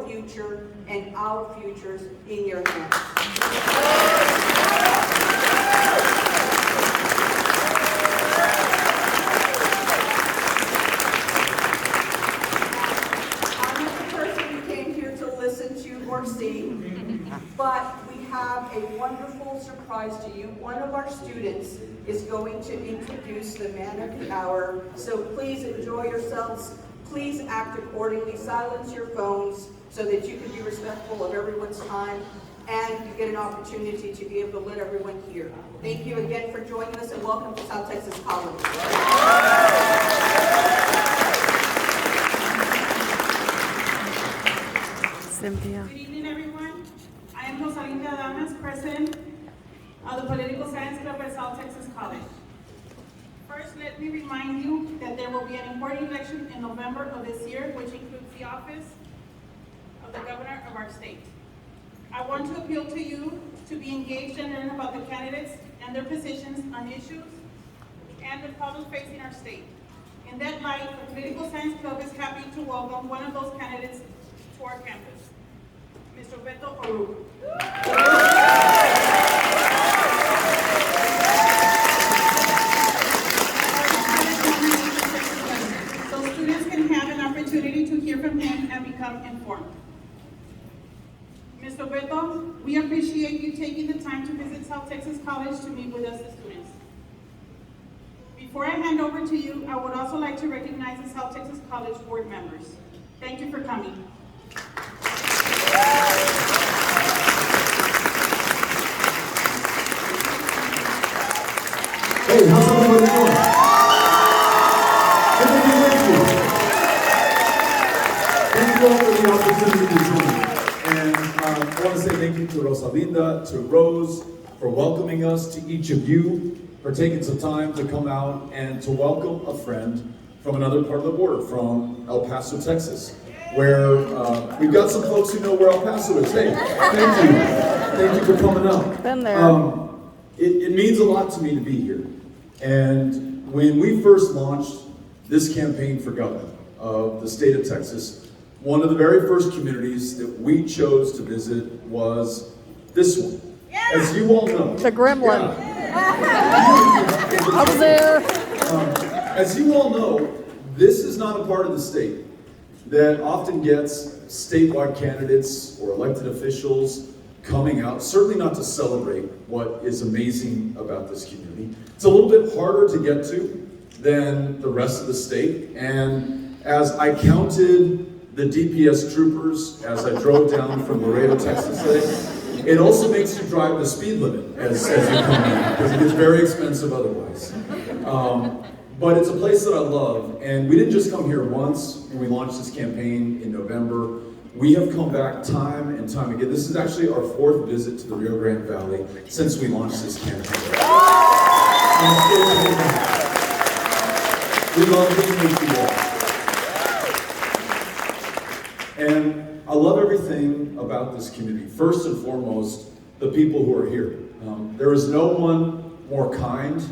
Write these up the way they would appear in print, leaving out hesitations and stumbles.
your future and our futures in your hands. Or see, but we have a wonderful surprise to you. One of our students is going to introduce the man of the hour, so please enjoy yourselves. Please act accordingly. Silence your phones so that you can be respectful of everyone's time and you get an opportunity to be able to let everyone hear. Thank you again for joining us and welcome to South Texas College. Cynthia. Good evening, everyone. I am Rosalinda Adames, president of the Political Science Club at South Texas College. First, let me remind you that there will be an important election in November of this year, which includes the office of the governor of our state. I want to appeal to you to be engaged and learn about the candidates and their positions on issues and the problems facing our state. In that light, the Political Science Club is happy to welcome one of those candidates to our campus, Mr. Beto. So students can have an opportunity to hear from him and become informed. Mr. Beto, we appreciate you taking the time to visit South Texas College to meet with us, the students. Before I hand over to you, I would also like to recognize the South Texas College board members. Thank you for coming. Hey, how's everybody doing? Thank you all for the opportunity to join. And I want to say thank you to Rosalinda, to Rose, for welcoming us, to each of you, for taking some time to come out and to welcome a friend from another part of the border, from El Paso, Texas, where we've got some folks who know where El Paso is. Hey, thank you. Thank you for coming out. Been there. It means a lot to me to be here. And when we first launched this campaign for governor of the state of Texas, one of the very first communities that we chose to visit was this one. As you all know. The Gremlin. Yeah. I was there. As you all know, this is not a part of the state that often gets statewide candidates or elected officials coming out, certainly not to celebrate what is amazing about this community. It's a little bit harder to get to than the rest of the state. And as I counted the DPS troopers as I drove down from Laredo, Texas today, it also makes you drive the speed limit as you come in, because it gets very expensive otherwise. But it's a place that I love, and we didn't just come here once when we launched this campaign in November. We have come back time and time again. This is actually our fourth visit to the Rio Grande Valley since we launched this campaign. We love being with you all. And I love everything about this community. First and foremost, the people who are here. There is no one more kind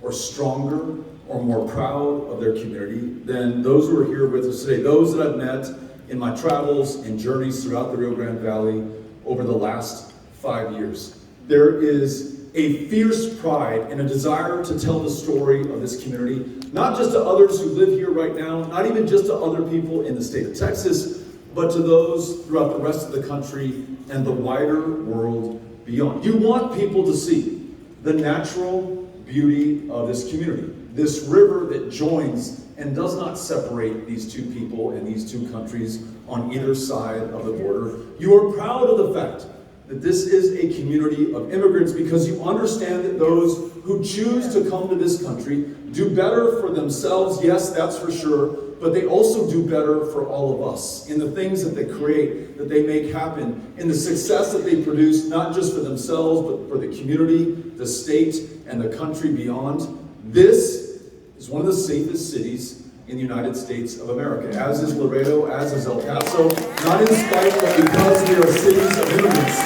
or stronger or more proud of their community than those who are here with us today. Those that I've met in my travels and journeys throughout the Rio Grande Valley over the last 5 years. There is a fierce pride and a desire to tell the story of this community, not just to others who live here right now, not even just to other people in the state of Texas, but to those throughout the rest of the country and the wider world beyond. You want people to see the natural beauty of this community, this river that joins and does not separate these two people and these two countries on either side of the border. You are proud of the fact that this is a community of immigrants because you understand that those who choose to come to this country do better for themselves, yes, that's for sure, but they also do better for all of us in the things that they create, that they make happen, in the success that they produce, not just for themselves, but for the community, the state, and the country beyond. This is one of the safest cities in the United States of America, as is Laredo, as is El Paso, not in spite, but because we are cities of immigrants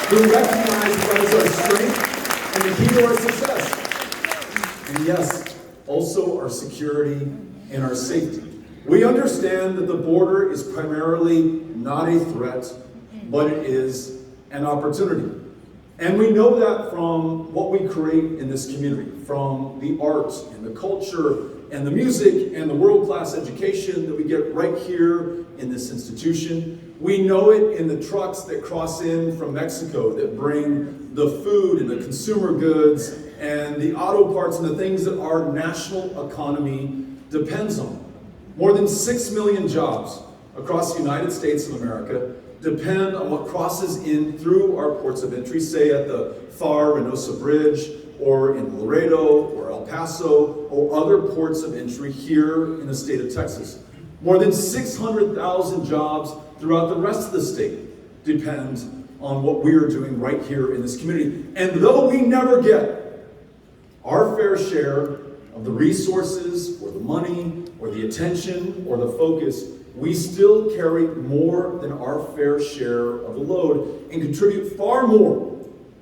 who recognize what is our strength and the key to our success. And yes, also our security and our safety. We understand that the border is primarily not a threat, but it is an opportunity. And we know that from what we create in this community, from the art and the culture and the music and the world-class education that we get right here in this institution. We know it in the trucks that cross in from Mexico that bring the food and the consumer goods and the auto parts and the things that our national economy depends on. More than 6 million jobs across the United States of America depend on what crosses in through our ports of entry, say at the FAR Reynosa Bridge, or in Laredo, or El Paso, or other ports of entry here in the state of Texas. More than 600,000 jobs throughout the rest of the state depend on what we are doing right here in this community. And though we never get our fair share of the resources, or the money, or the attention, or the focus, we still carry more than our fair share of the load and contribute far more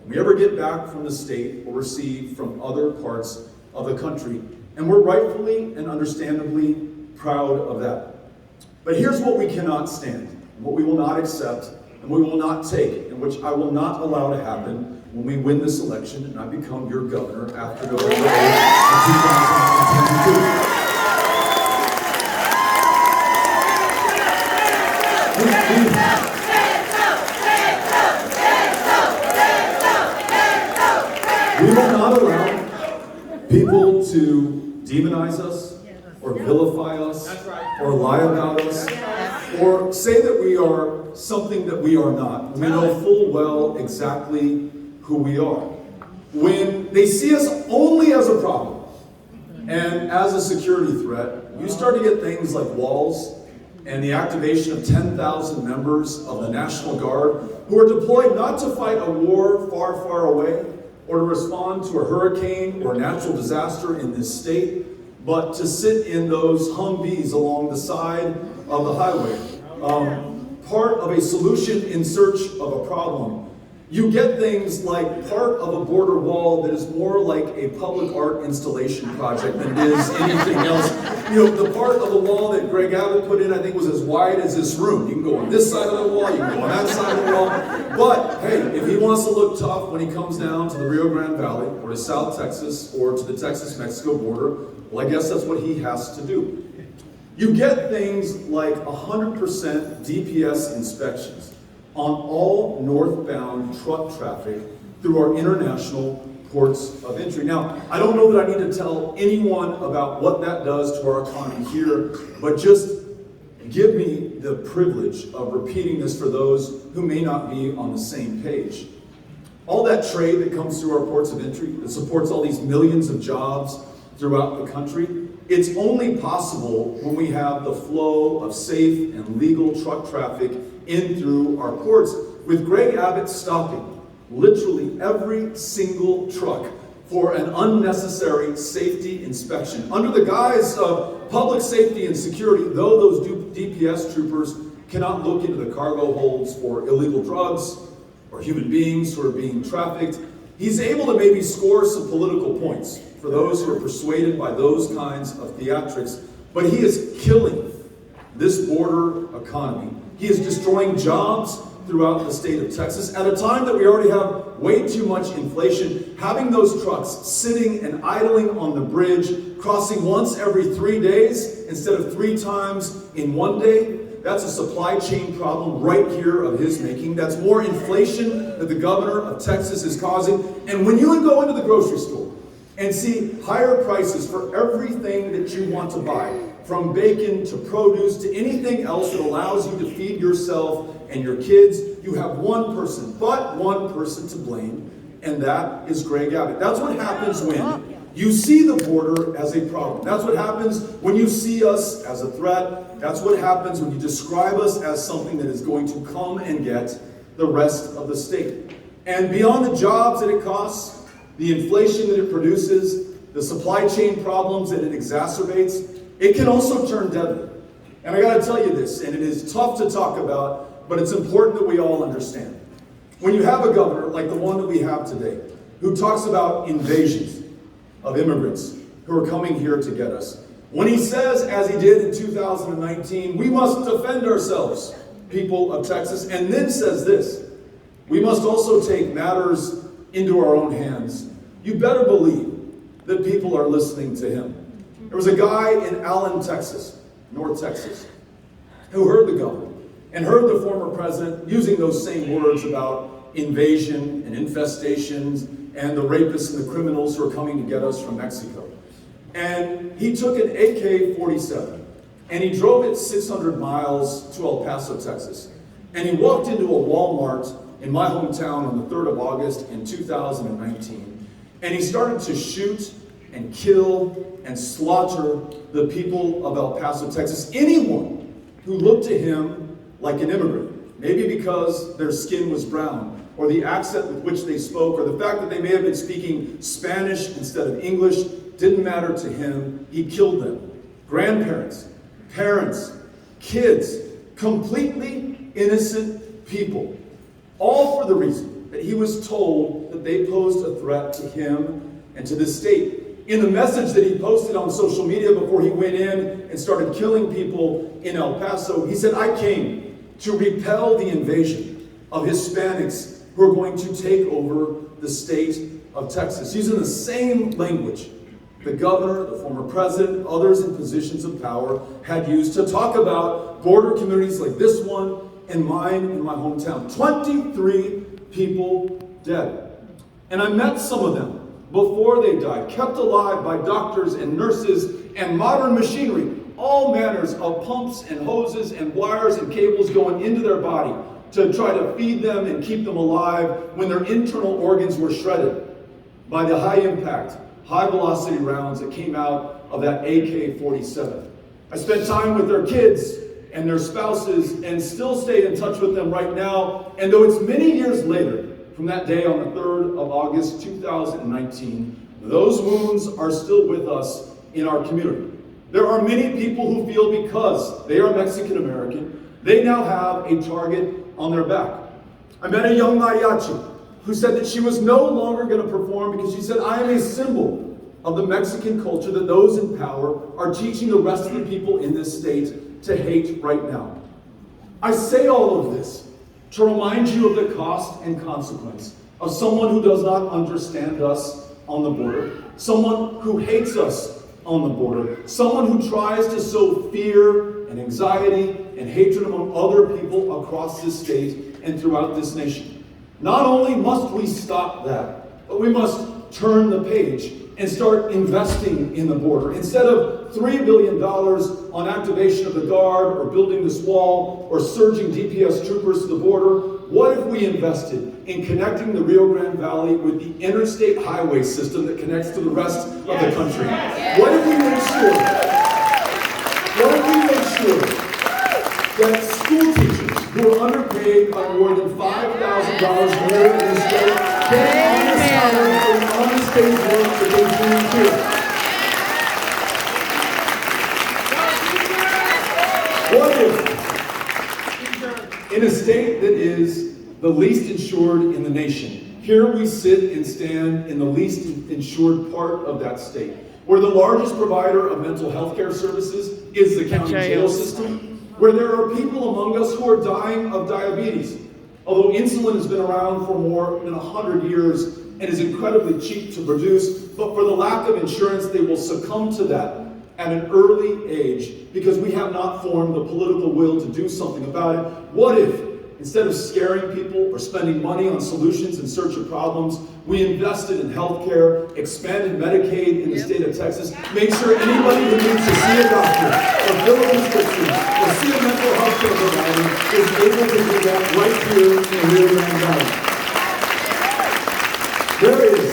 than we ever get back from the state or receive from other parts of the country. And we're rightfully and understandably proud of that. But here's what we cannot stand, and what we will not accept, and we will not take, and which I will not allow to happen when we win this election and I become your governor after November 8th, 2022. We will not allow people to demonize us, or vilify us, or lie about us, or say that we are something that we are not. We know full well exactly who we are. When they see us only as a problem and as a security threat, you start to get things like walls and the activation of 10,000 members of the National Guard who are deployed not to fight a war far, far away or to respond to a hurricane or natural disaster in this state, but to sit in those Humvees along the side of the highway. Part of a solution in search of a problem. You get things like part of a border wall that is more like a public art installation project than it is anything else. You know, the part of the wall that Greg Abbott put in, I think, was as wide as this room. You can go on this side of the wall, you can go on that side of the wall. But, hey, if he wants to look tough when he comes down to the Rio Grande Valley, or to South Texas, or to the Texas-Mexico border, well, I guess that's what he has to do. You get things like 100% DPS inspections on all northbound truck traffic through our international ports of entry. Now, I don't know that I need to tell anyone about what that does to our economy here, but just give me the privilege of repeating this for those who may not be on the same page. All that trade that comes through our ports of entry, that supports all these millions of jobs throughout the country, it's only possible when we have the flow of safe and legal truck traffic in through our ports, with Greg Abbott stopping literally every single truck for an unnecessary safety inspection. Under the guise of public safety and security, though those DPS troopers cannot look into the cargo holds for illegal drugs or human beings who are being trafficked, he's able to maybe score some political points for those who are persuaded by those kinds of theatrics, but he is killing this border economy. He is destroying jobs throughout the state of Texas at a time that we already have way too much inflation. Having those trucks sitting and idling on the bridge, crossing once every 3 days instead of 3 times in 1 day, that's a supply chain problem right here of his making. That's more inflation that the governor of Texas is causing. And when you go into the grocery store and see higher prices for everything that you want to buy, from bacon to produce to anything else that allows you to feed yourself and your kids, you have one person to blame, and that is Greg Abbott. That's what happens when you see the border as a problem. That's what happens when you see us as a threat. That's what happens when you describe us as something that is going to come and get the rest of the state. And beyond the jobs that it costs, the inflation that it produces, the supply chain problems that it exacerbates, it can also turn deadly. And I gotta tell you this, and it is tough to talk about, but it's important that we all understand. When you have a governor like the one that we have today, who talks about invasions of immigrants who are coming here to get us, When he says, as he did in 2019, we must defend ourselves, people of Texas, and then says this, we must also take matters into our own hands. You better believe that people are listening to him. There was a guy in McAllen, Texas, North Texas, who heard the governor and heard the former president using those same words about invasion and infestations and the rapists and the criminals who are coming to get us from Mexico. And he took an AK-47 and he drove it 600 miles to El Paso, Texas. And he walked into a Walmart in my hometown on the 3rd of August in 2019. And he started to shoot and kill and slaughter the people of El Paso, Texas. Anyone who looked to him like an immigrant, maybe because their skin was brown, or the accent with which they spoke, or the fact that they may have been speaking Spanish instead of English, didn't matter to him. He killed them. Grandparents, parents, kids, completely innocent people, all for the reason that he was told that they posed a threat to him and to this state. In the message that he posted on social media before he went in and started killing people in El Paso, he said, I came to repel the invasion of Hispanics who are going to take over the state of Texas. Using the same language the governor, the former president, others in positions of power had used to talk about border communities like this one and mine in my hometown. 23 people dead. And I met some of them before they died, kept alive by doctors and nurses and modern machinery, all manners of pumps and hoses and wires and cables going into their body to try to feed them and keep them alive when their internal organs were shredded by the high impact, high velocity rounds that came out of that AK-47. I spent time with their kids and their spouses and still stay in touch with them right now. And though it's many years later from that day on the 3rd of August 2019, those wounds are still with us in our community. There are many people who feel because they are Mexican American, they now have a target on their back. I met a young mariachi who said that she was no longer going to perform because she said, I am a symbol of the Mexican culture that those in power are teaching the rest of the people in this state to hate right now. I say all of this to remind you of the cost and consequence of someone who does not understand us on the border, someone who hates us on the border, someone who tries to sow fear and anxiety and hatred among other people across this state and throughout this nation. Not only must we stop that, but we must turn the page and start investing in the border. Instead of $3 billion on activation of the Guard or building this wall or surging DPS troopers to the border, what if we invested in connecting the Rio Grande Valley with the interstate highway system that connects to the rest of the country? What if we make sure that school teachers who are underpaid by more than $5,000 a year in the state get honest hours for honest day's work that they do here? What if, in a state that is the least insured in the nation, here we sit and stand in the least insured part of that state, where the largest provider of mental health care services is the county jail system, where there are people among us who are dying of diabetes. Although insulin has been around for more than 100 years and is incredibly cheap to produce, but for the lack of insurance, they will succumb to that at an early age because we have not formed the political will to do something about it. What if, instead of scaring people or spending money on solutions in search of problems, we invested in healthcare, expanded Medicaid in the state of Texas, made sure anybody who needs to see a doctor or fill a prescription or see a mental health care provider is able to do that right here in the Rio Grande Valley. There is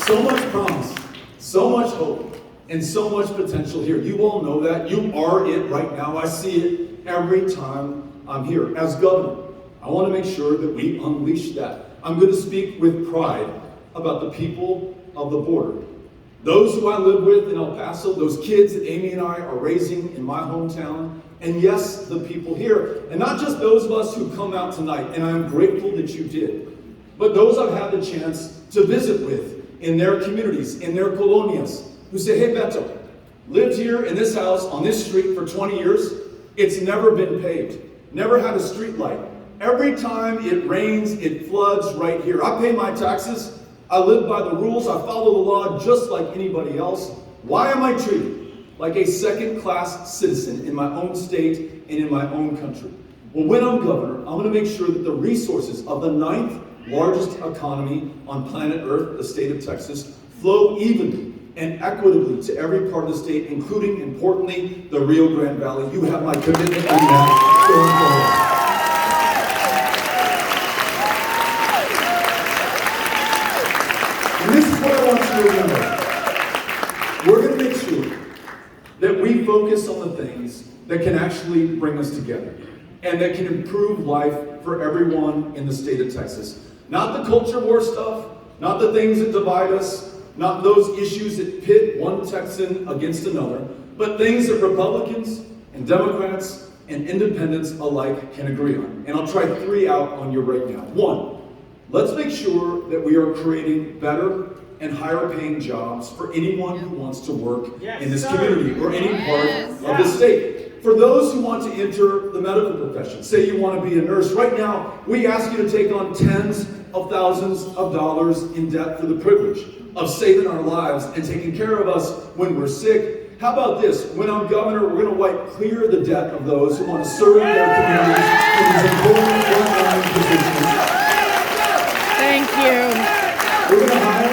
so much promise, so much hope, and so much potential here. You all know that. You are it right now. I see it every time I'm here. As governor, I want to make sure that we unleash that. I'm going to speak with pride about the people of the border. Those who I live with in El Paso, those kids that Amy and I are raising in my hometown, and yes, the people here. And not just those of us who come out tonight, and I'm grateful that you did, but those I've had the chance to visit with in their communities, in their colonias, who say, hey Beto, Lived here in this house on this street for 20 years. It's never been paved. Never had a street light. Every time it rains, it floods right here. I pay my taxes. I live by the rules. I follow the law just like anybody else. Why am I treated like a second-class citizen in my own state and in my own country? Well, when I'm governor, I'm going to make sure that the resources of the 9th largest economy on planet Earth, the state of Texas, flow evenly and equitably to every part of the state, including, importantly, the Rio Grande Valley. You have my commitment in that going forward. And this is what I want you to remember. We're going to make sure that we focus on the things that can actually bring us together and that can improve life for everyone in the state of Texas. Not the culture war stuff, not the things that divide us, not those issues that pit one Texan against another, but things that Republicans and Democrats and independents alike can agree on. And I'll try 3 out on you right now. 1, let's make sure that we are creating better and higher paying jobs for anyone who wants to work in this community or any part of the state. For those who want to enter the medical profession, say you want to be a nurse, right now we ask you to take on tens of thousands of dollars in debt for the privilege of saving our lives and taking care of us when we're sick. How about this? When I'm governor, we're going to wipe clear the debt of those who want to serve their communities in these important frontline positions. Thank you. We're going to hire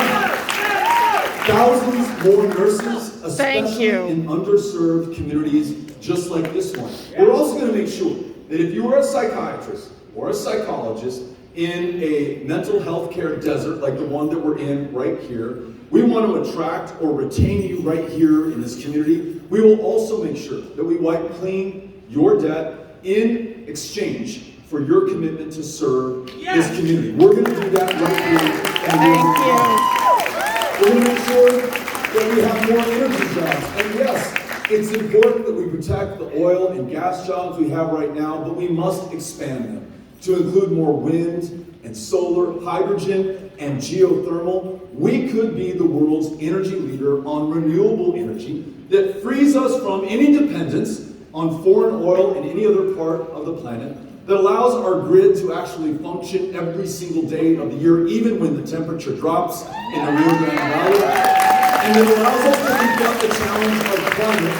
thousands more nurses, especially in underserved communities just like this one. We're also going to make sure that if you are a psychiatrist or a psychologist in a mental health care desert like the one that we're in right here, we want to attract or retain you right here in this community. We will also make sure that we wipe clean your debt in exchange for your commitment to serve this community. We're going to do that right here. Thank you. We're going to make sure that we have more energy jobs. And yes, it's important that we protect the oil and gas jobs we have right now, but we must expand them to include more wind and solar, hydrogen, and geothermal. We could be the world's energy leader on renewable energy that frees us from any dependence on foreign oil in any other part of the planet, that allows our grid to actually function every single day of the year, even when the temperature drops in the Rio Grande Valley, and that allows us to confront the challenge of climate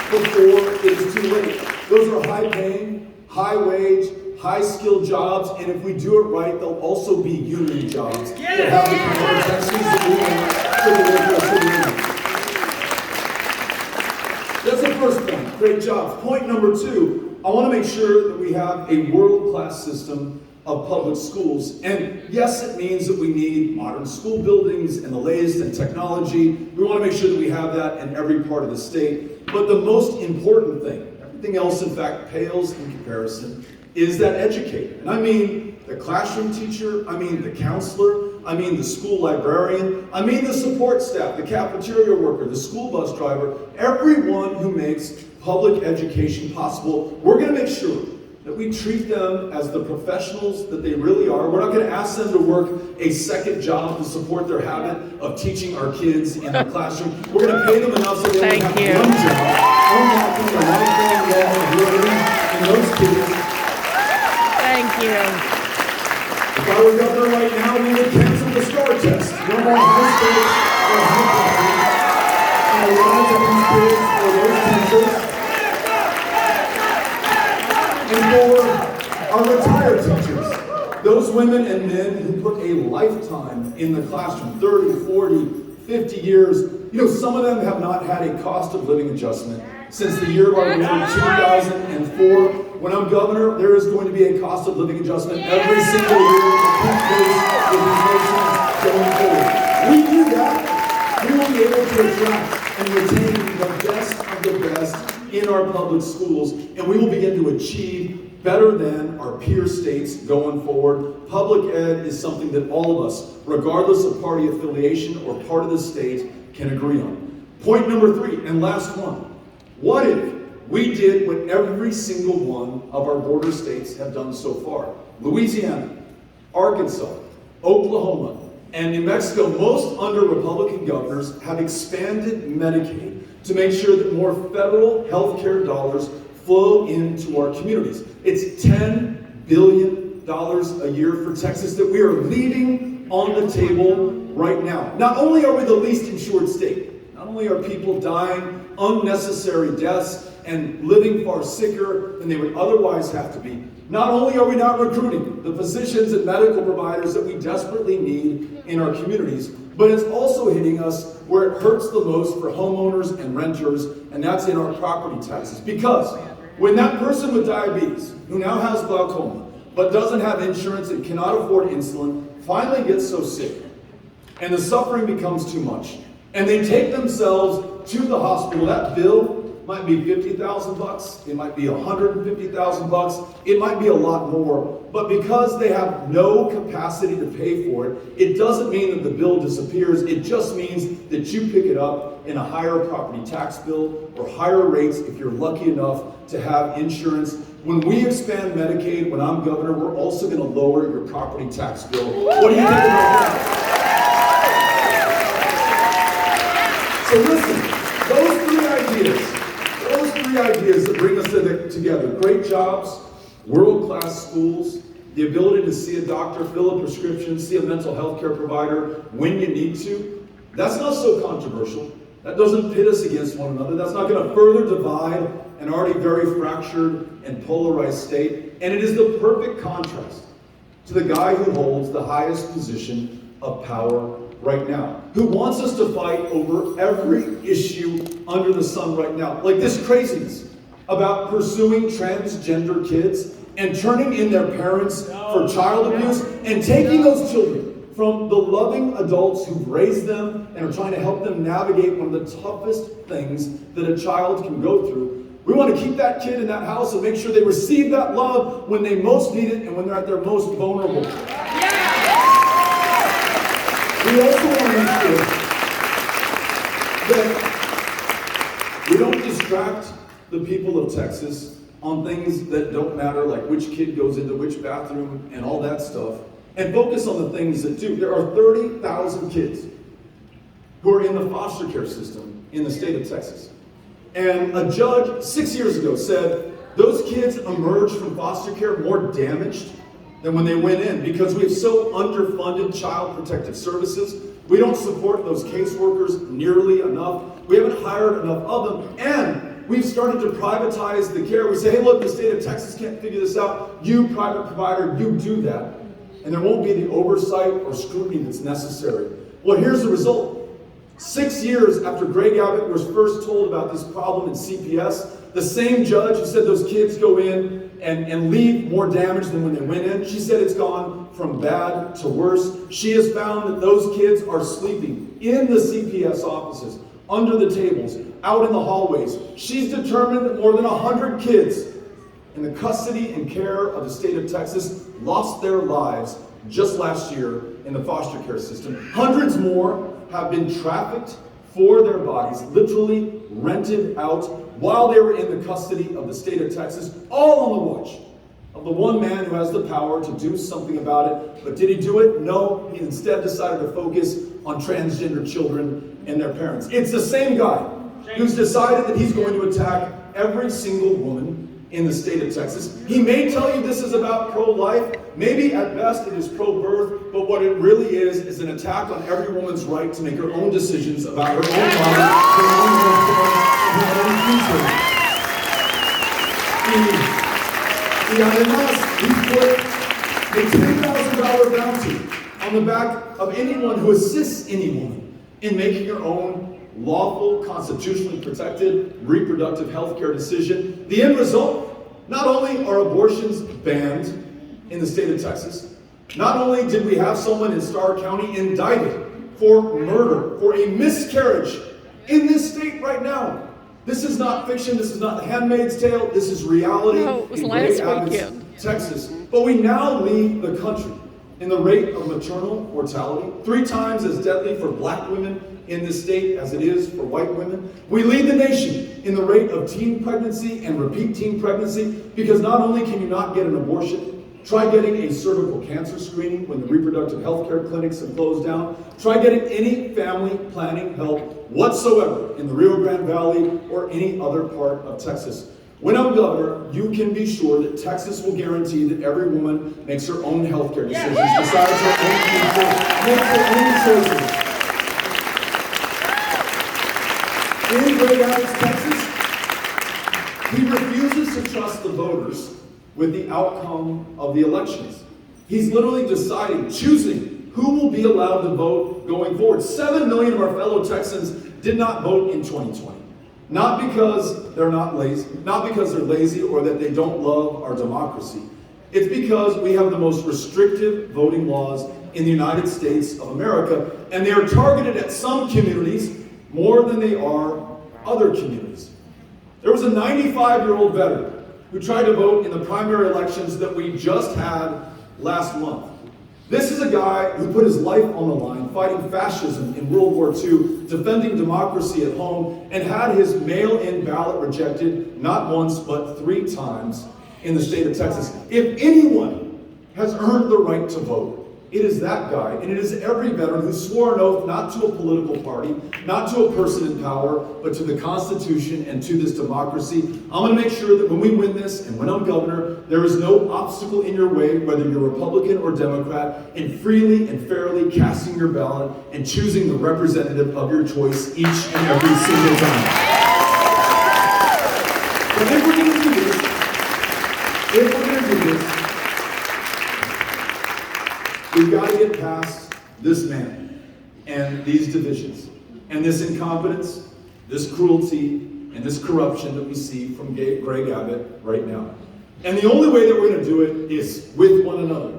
before it is too late. Those are high-paying, high-wage, high-skilled jobs, and if we do it right, they'll also be union jobs that have the kind of protections that we want for the workers. That's the first point, great jobs. Point number 2, I want to make sure that we have a world-class system of public schools. And yes, it means that we need modern school buildings and the latest in technology. We want to make sure that we have that in every part of the state. But the most important thing, everything else in fact pales in comparison, is that educator. And I mean the classroom teacher, I mean the counselor, I mean the school librarian, I mean the support staff, the cafeteria worker, the school bus driver, everyone who makes public education possible. We're going to make sure that we treat them as the professionals that they really are. We're not going to ask them to work a second job to support their habit of teaching our kids in the classroom. We're going to pay them enough so they only have one job, unlocking the lifelong law of learning in those kids. Thank you. If I were governor right now, we would cancel the STAR test. No more high stakes or high poverty. And the lives of these kids or those teachers. And for our retired teachers, those women and men who put a lifetime in the classroom, 30, 40, 50 years, you know, some of them have not had a cost of living adjustment since the year of our Lord 2004. When I'm governor, there is going to be a cost of living adjustment every single year to keep pace with inflation going forward. We do that, we will be able to attract and retain the best of the best in our public schools, and we will begin to achieve better than our peer states going forward. Public ed is something that all of us, regardless of party affiliation or part of the state, can agree on. Point number 3, and last one. What if we did what every single one of our border states have done so far? Louisiana, Arkansas, Oklahoma, and New Mexico, most under Republican governors, have expanded Medicaid to make sure that more federal health care dollars flow into our communities. It's $10 billion a year for Texas that we are leaving on the table right now. Not only are we the least insured state, not only are people dying unnecessary deaths and living far sicker than they would otherwise have to be, not only are we not recruiting the physicians and medical providers that we desperately need in our communities, but it's also hitting us where it hurts the most for homeowners and renters, and that's in our property taxes. Because when that person with diabetes, who now has glaucoma, but doesn't have insurance and cannot afford insulin, finally gets so sick, and the suffering becomes too much, and they take themselves to the hospital, that bill might be $50,000, it might be $150,000, it might be a lot more, but because they have no capacity to pay for it, it doesn't mean that the bill disappears, it just means that you pick it up in a higher property tax bill or higher rates if you're lucky enough to have insurance. When we expand Medicaid, when I'm governor, we're also going to lower your property tax bill. What do you think about that? So listen, those three ideas that bring us together, great jobs, world-class schools, the ability to see a doctor, fill a prescription, see a mental health care provider when you need to, that's not so controversial. That doesn't pit us against one another. That's not going to further divide an already very fractured and polarized state. And it is the perfect contrast to the guy who holds the highest position of power right now, who wants us to fight over every issue under the sun right now. Like this craziness about pursuing transgender kids and turning in their parents for child abuse and taking those children from the loving adults who've raised them and are trying to help them navigate one of the toughest things that a child can go through. We want to keep that kid in that house and make sure they receive that love when they most need it and when they're at their most vulnerable. We also want to make sure that we don't distract the people of Texas on things that don't matter, like which kid goes into which bathroom and all that stuff, and focus on the things that do. There are 30,000 kids who are in the foster care system in the state of Texas. And a judge 6 years ago said those kids emerge from foster care more damaged than when they went in because we have so underfunded child protective services. We don't support those caseworkers nearly enough. We haven't hired enough of them. And we've started to privatize the care. We say, hey, look, the state of Texas can't figure this out. You, private provider, you do that. And there won't be the oversight or scrutiny that's necessary. Well, here's the result. 6 years after Greg Abbott was first told about this problem in CPS, the same judge who said those kids go in and leave more damaged than when they went in, she said it's gone from bad to worse. She has found that those kids are sleeping in the CPS offices, under the tables, out in the hallways. She's determined that more than 100 kids in the custody and care of the state of Texas lost their lives just last year in the foster care system. Hundreds more have been trafficked for their bodies, literally rented out while they were in the custody of the state of Texas, all on the watch of the one man who has the power to do something about it. But did he do it? No. He instead decided to focus on transgender children and their parents. It's the same guy who's decided that he's going to attack every single woman in the state of Texas. He may tell you this is about pro-life, maybe at best it is pro-birth, but what it really is an attack on every woman's right to make her own decisions about her own body, her own future. He put a $10,000 bounty on the back of anyone who assists any woman in making her own lawful, constitutionally protected reproductive health care decision. The end result, not only are abortions banned in the state of Texas, not only did we have someone in Starr County indicted for murder, for a miscarriage in this state right now. This is not fiction, this is not The Handmaid's Tale, this is reality. No, it was in last Great Abbot's, weekend. Texas. But we now lead the country in the rate of maternal mortality, 3 times as deadly for black women in this state as it is for white women. We lead the nation in the rate of teen pregnancy and repeat teen pregnancy because not only can you not get an abortion Try getting a cervical cancer screening when the reproductive health care clinics have closed down. Try getting any family planning help whatsoever in the Rio Grande Valley or any other part of Texas. When I'm governor, you can be sure that Texas will guarantee that every woman makes her own health care decisions, decides her own future, makes her own choices. In Greg Abbott's Texas, he refuses to trust the voters with the outcome of the elections. He's literally deciding, choosing who will be allowed to vote going forward. 7 million of our fellow Texans did not vote in 2020. Not because they're not lazy, not because they're lazy or that they don't love our democracy. It's because we have the most restrictive voting laws in the United States of America, and they are targeted at some communities more than they are other communities. There was a 95-year-old veteran who tried to vote in the primary elections that we just had last month. This is a guy who put his life on the line fighting fascism in World War II, defending democracy at home, and had his mail-in ballot rejected not once but 3 times in the state of Texas. If anyone has earned the right to vote, it is that guy, and it is every veteran who swore an oath not to a political party, not to a person in power, but to the Constitution and to this democracy. I'm going to make sure that when we win this and when I'm governor, there is no obstacle in your way, whether you're Republican or Democrat, in freely and fairly casting your ballot and choosing the representative of your choice each and every single time. But if we're going to do this, we've got to get past this man and these divisions and this incompetence, this cruelty, and this corruption that we see from Greg Abbott right now. And the only way that we're going to do it is with one another.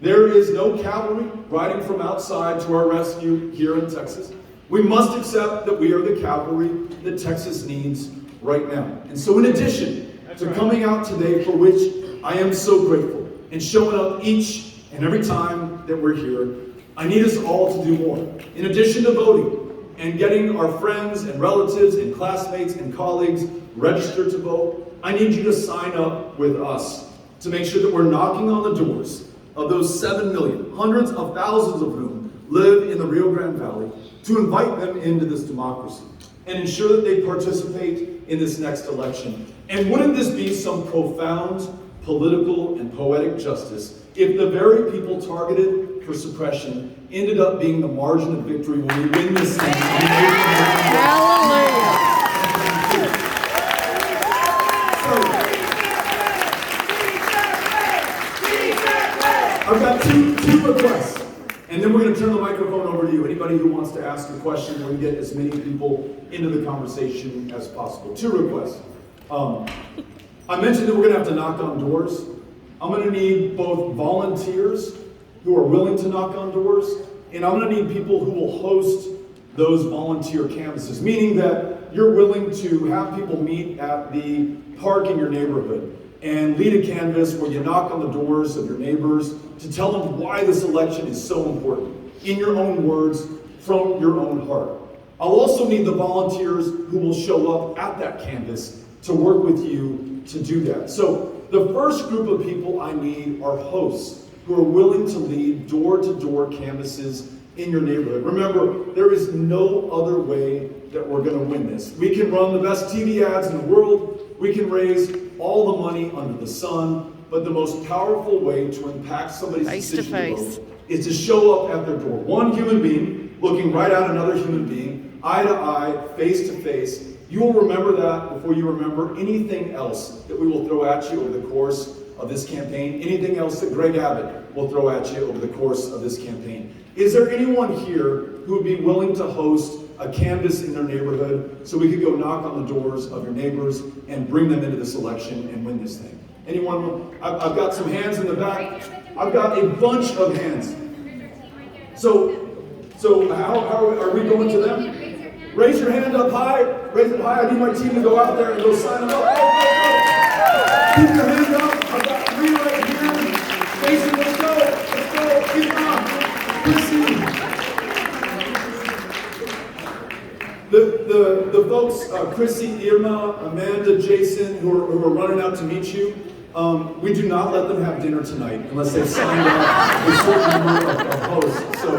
There is no cavalry riding from outside to our rescue here in Texas. We must accept that we are the cavalry that Texas needs right now. And so in addition to coming out today, for which I am so grateful, and showing up each and every time that we're here, I need us all to do more. In addition to voting and getting our friends and relatives and classmates and colleagues registered to vote, I need you to sign up with us to make sure that we're knocking on the doors of those 7 million, hundreds of thousands of whom live in the Rio Grande Valley, to invite them into this democracy and ensure that they participate in this next election. And wouldn't this be some profound political and poetic justice if the very people targeted for suppression ended up being the margin of victory when we win this thing? Hallelujah. I've got two requests, and then we're going to turn the microphone over to you. Anybody who wants to ask a question, we're going to get as many people into the conversation as possible. 2 requests. I mentioned that we're going to have to knock on doors. I'm going to need both volunteers who are willing to knock on doors, and I'm going to need people who will host those volunteer canvases, meaning that you're willing to have people meet at the park in your neighborhood and lead a canvass where you knock on the doors of your neighbors to tell them why this election is so important, in your own words, from your own heart. I'll also need the volunteers who will show up at that canvass to work with you to do that. So the first group of people I need are hosts who are willing to lead door-to-door canvasses in your neighborhood. Remember, there is no other way that we're going to win this. We can run the best TV ads in the world. We can raise all the money under the sun. But the most powerful way to impact somebody's decision to vote is to show up at their door. One human being looking right at another human being, eye to eye, face to face. You will remember that before you remember anything else that we will throw at you over the course of this campaign, anything else that Greg Abbott will throw at you over the course of this campaign. Is there anyone here who would be willing to host a canvass in their neighborhood so we could go knock on the doors of your neighbors and bring them into this election and win this thing? Anyone? I've got some hands in the back. I've got a bunch of hands. So how are we going to them? Raise your hand up high. Raise it high. I need my team to go out there and go sign them up. Keep your hand up. I've got 3 right here. Jason, let's go. Let's go. Keep on. Chrissy. The folks, Chrissy, Irma, Amanda, Jason, who are running out to meet you, We do not let them have dinner tonight unless they've signed up a certain number of hosts. So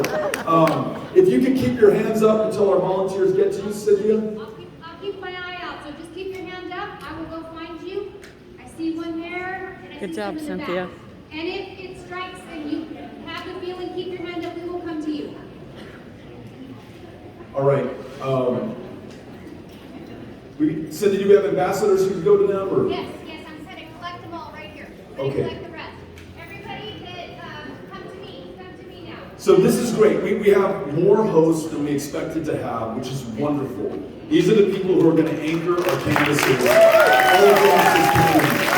if you can keep your hands up until our volunteers get to you, Cynthia. I'll keep my eye out, so just keep your hand up. I will go find you. I see one there, and I Good see job, one in the Cynthia. back. And if it strikes and you have the feeling, keep your hand up, we will come to you. All right. Cindy, do we have ambassadors who can go to them? Or? Yes, I'm going to collect them all right here. I'm going to Okay. collect the rest. Everybody that, come to me now. So this is great. We have more hosts than we expected to have, which is wonderful. These are the people who are going to anchor our canvases all across this community.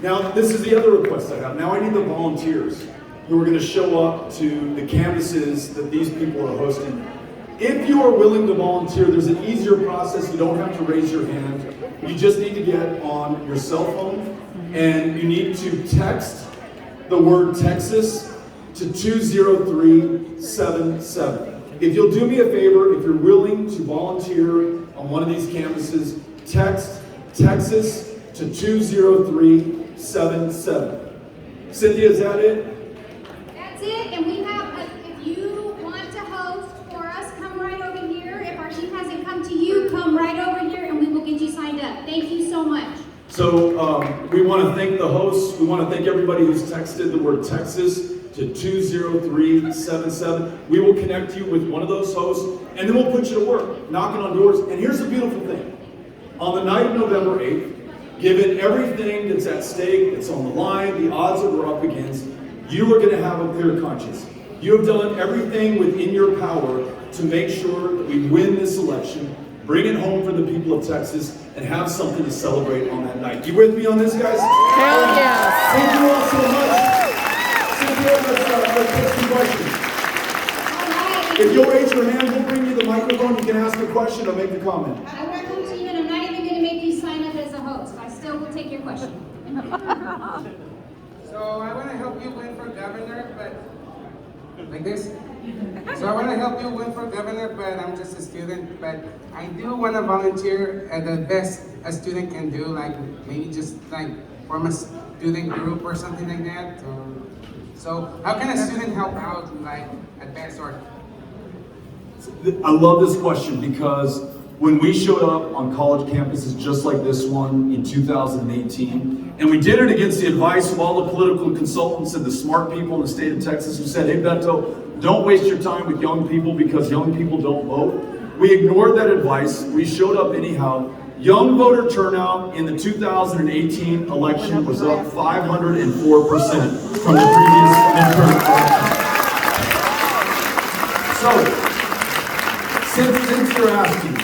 So, now, this is the other request I have. Now I need the volunteers who are going to show up to the canvases that these people are hosting. If you are willing to volunteer, there's an easier process. You don't have to raise your hand. You just need to get on your cell phone and you need to text the word Texas to 20377. If you'll do me a favor, if you're willing to volunteer on one of these canvases, text Texas to 20377. Cynthia, is that it? That's it, and we have, if you want to host for us, come right over here. If our team hasn't come to you, come right over here and we will get you signed up. Thank you so much. So we want to thank the hosts. We want to thank everybody who's texted the word Texas to 20377. We will connect you with one of those hosts, and then we'll put you to work, knocking on doors. And here's the beautiful thing. On the night of November 8th, given everything that's at stake, that's on the line, the odds that we're up against, you are going to have a clear conscience. You have done everything within your power to make sure that we win this election, bring it home for the people of Texas, and have something to celebrate on that night. You with me on this, guys? Hell yes. Thank you all so much. Cynthia, let's take some questions. All right. If you'll raise your hand, we'll bring you the microphone. You can ask a question or make a comment. I will come to you, and I'm not even going to make you sign up as a host. I still will take your question. So I want to help you win for governor, but like this. So I want to help you win for governor, but I'm just a student. But I do want to volunteer at the best a student can do, like maybe just like form a student group or something like that. So how can a student help out, like at best or? I love this question because when we showed up on college campuses just like this one in 2018, and we did it against the advice of all the political consultants and the smart people in the state of Texas who said, hey Beto, don't waste your time with young people because young people don't vote. We ignored that advice. We showed up anyhow. Young voter turnout in the 2018 election was up 504% from the previous midterm election. So, since you're asking,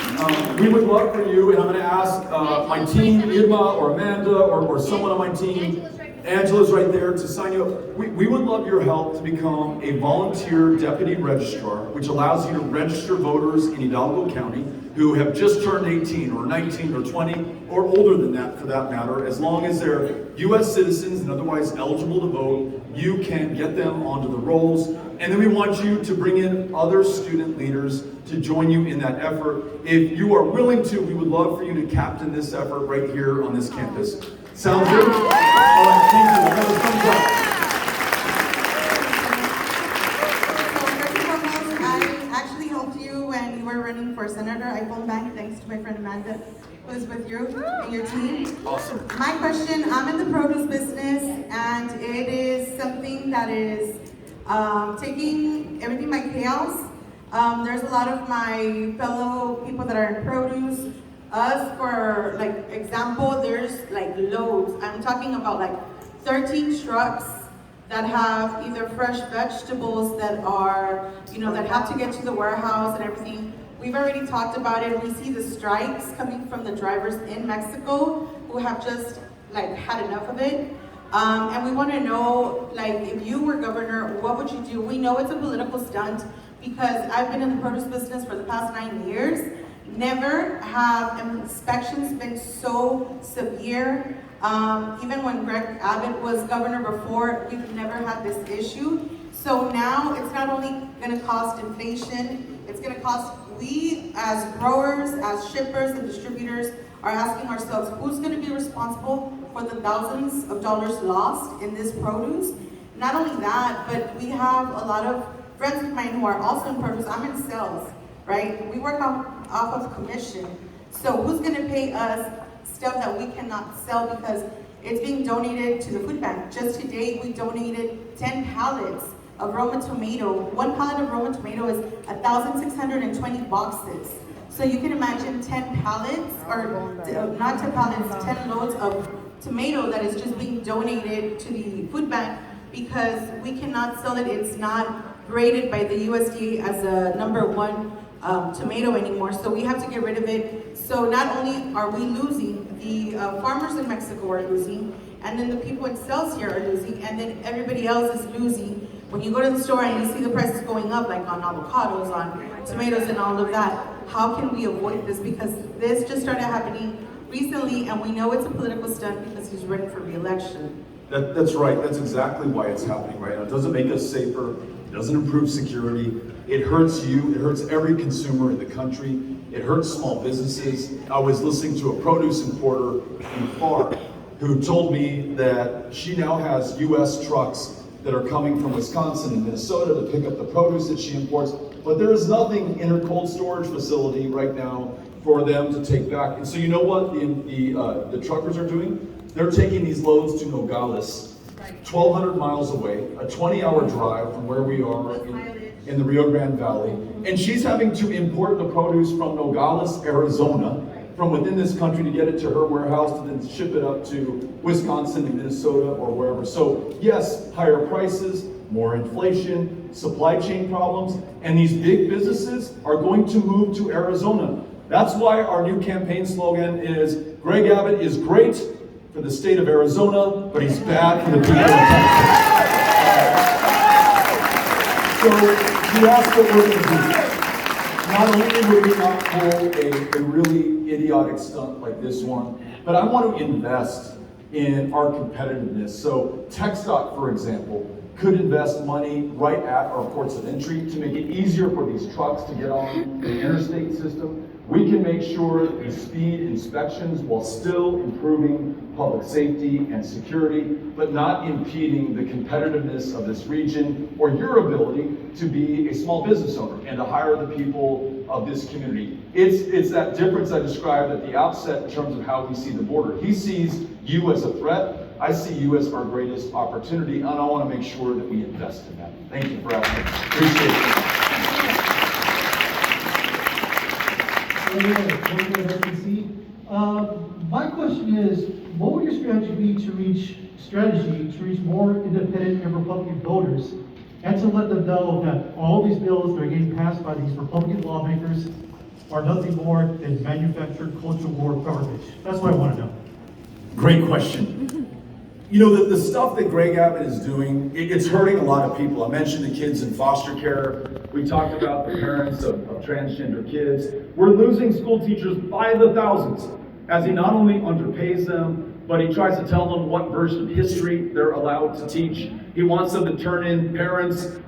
we would love for you, and I'm going to ask my team, Irma or Amanda or someone on my team, Angela's right there, to sign you up. We would love your help to become a volunteer deputy registrar, which allows you to register voters in Hidalgo County who have just turned 18 or 19 or 20 or older than that for that matter. As long as they're U.S. citizens and otherwise eligible to vote, you can get them onto the rolls. And then we want you to bring in other student leaders to join you in that effort. If you are willing to, we would love for you to captain this effort right here on this campus. Sound good? All right, thank you. Another thumbs up. First and foremost, I actually helped you when you were running for senator. I phoned back thanks to my friend Amanda, who is with you and your team. Awesome. My question, I'm in the produce business, and it is something that is taking everything by chaos. There's a lot of my fellow people that are in produce. Us, for like example, there's like loads. I'm talking about like 13 trucks that have either fresh vegetables that are, that have to get to the warehouse and everything. We've already talked about it. We see the strikes coming from the drivers in Mexico who have just like had enough of it. And we want to know, like, if you were governor, what would you do? We know it's a political stunt because I've been in the produce business for the past 9 years. Never have inspections been so severe. Even when Greg Abbott was governor before, we've never had this issue. So now it's not only going to cost inflation, it's going to cost we as growers, as shippers and distributors are asking ourselves, who's going to be responsible for the thousands of dollars lost in this produce? Not only that, but we have a lot of friends of mine who are also in produce. I'm in sales, right? We work off of commission. So who's going to pay us stuff that we cannot sell because it's being donated to the food bank? Just today, we donated 10 pallets of Roma tomato. One pallet of Roma tomato is 1,620 boxes. So you can imagine 10 pallets, or not 10 pallets, 10 loads of tomato that is just being donated to the food bank because we cannot sell it. It's not graded by the USDA as a #1 tomato anymore, so we have to get rid of it. So not only are we losing, the farmers in Mexico are losing, and then the people in sales here are losing, and then everybody else is losing. When you go to the store and you see the prices going up, like on avocados, on tomatoes and all of that, how can we avoid this? Because this just started happening recently, and we know it's a political stunt because he's running for re-election. That's right. That's exactly why it's happening right now. It doesn't make us safer. It doesn't improve security. It hurts you. It hurts every consumer in the country. It hurts small businesses. I was listening to a produce importer in Clark who told me that she now has U.S. trucks that are coming from Wisconsin and Minnesota to pick up the produce that she imports, but there is nothing in her cold storage facility right now for them to take back. And so you know what the truckers are doing? They're taking these loads to Nogales, 1,200 miles away, a 20-hour drive from where we are in the Rio Grande Valley, and she's having to import the produce from Nogales, Arizona, from within this country to get it to her warehouse to then ship it up to Wisconsin and Minnesota or wherever. So yes, higher prices, more inflation, supply chain problems, and these big businesses are going to move to Arizona. That's why our new campaign slogan is, Greg Abbott is great for the state of Arizona, but he's bad for the people of Texas. So you asked what we're going to do. Not only will we not pull a really idiotic stunt like this one, but I want to invest in our competitiveness. So TxDOT, for example, could invest money right at our ports of entry to make it easier for these trucks to get on the interstate system. We can make sure that we speed inspections while still improving public safety and security, but not impeding the competitiveness of this region or your ability to be a small business owner and to hire the people of this community. It's that difference I described at the outset in terms of how we see the border. He sees you as a threat. I see you as our greatest opportunity, and I want to make sure that we invest in that. Thank you for asking. Appreciate it. My question is, what would your strategy be to reach more independent and Republican voters, and to let them know that all these bills that are getting passed by these Republican lawmakers are nothing more than manufactured culture war garbage? That's what I want to know. Great question. You know, the stuff that Greg Abbott is doing, it's hurting a lot of people. I mentioned the kids in foster care. We talked about the parents of transgender kids. We're losing school teachers by the thousands as he not only underpays them, but he tries to tell them what version of history they're allowed to teach. He wants them to turn in parents.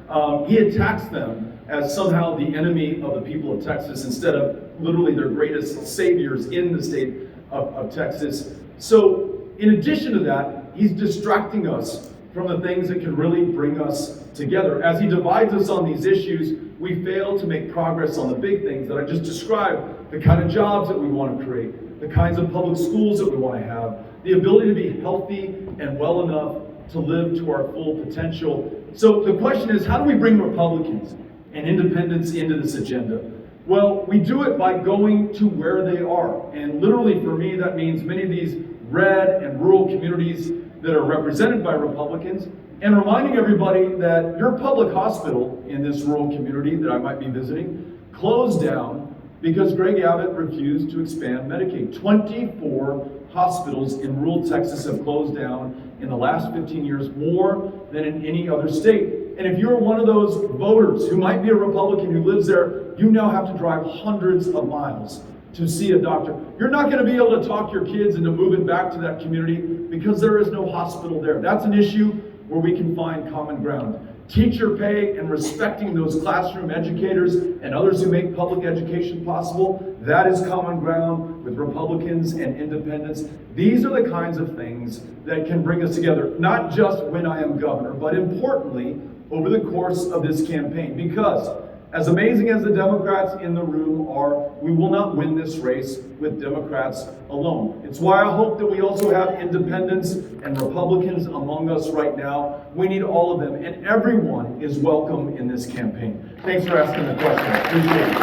He attacks them as somehow the enemy of the people of Texas instead of literally their greatest saviors in the state of Texas. So in addition to that, he's distracting us from the things that can really bring us together. As he divides us on these issues, we fail to make progress on the big things that I just described, the kind of jobs that we want to create, the kinds of public schools that we want to have, the ability to be healthy and well enough to live to our full potential. So the question is, how do we bring Republicans and independents into this agenda? Well, we do it by going to where they are. And literally for me, that means many of these red and rural communities that are represented by Republicans, and reminding everybody that your public hospital in this rural community that I might be visiting closed down because Greg Abbott refused to expand Medicaid. 24 hospitals in rural Texas have closed down in the last 15 years, more than in any other state. And if you're one of those voters who might be a Republican who lives there, you now have to drive hundreds of miles to see a doctor. You're not going to be able to talk your kids into moving back to that community because there is no hospital there. That's an issue where we can find common ground. teacher pay and respecting those classroom educators and others who make public education possible, that is common ground with Republicans and independents. These are the kinds of things that can bring us together, not just when I am governor, but importantly, over the course of this campaign. Because as amazing as the Democrats in the room are, we will not win this race with Democrats alone. It's why I hope that we also have independents and Republicans among us right now. We need all of them, and everyone is welcome in this campaign. Thanks for asking the question. Appreciate it.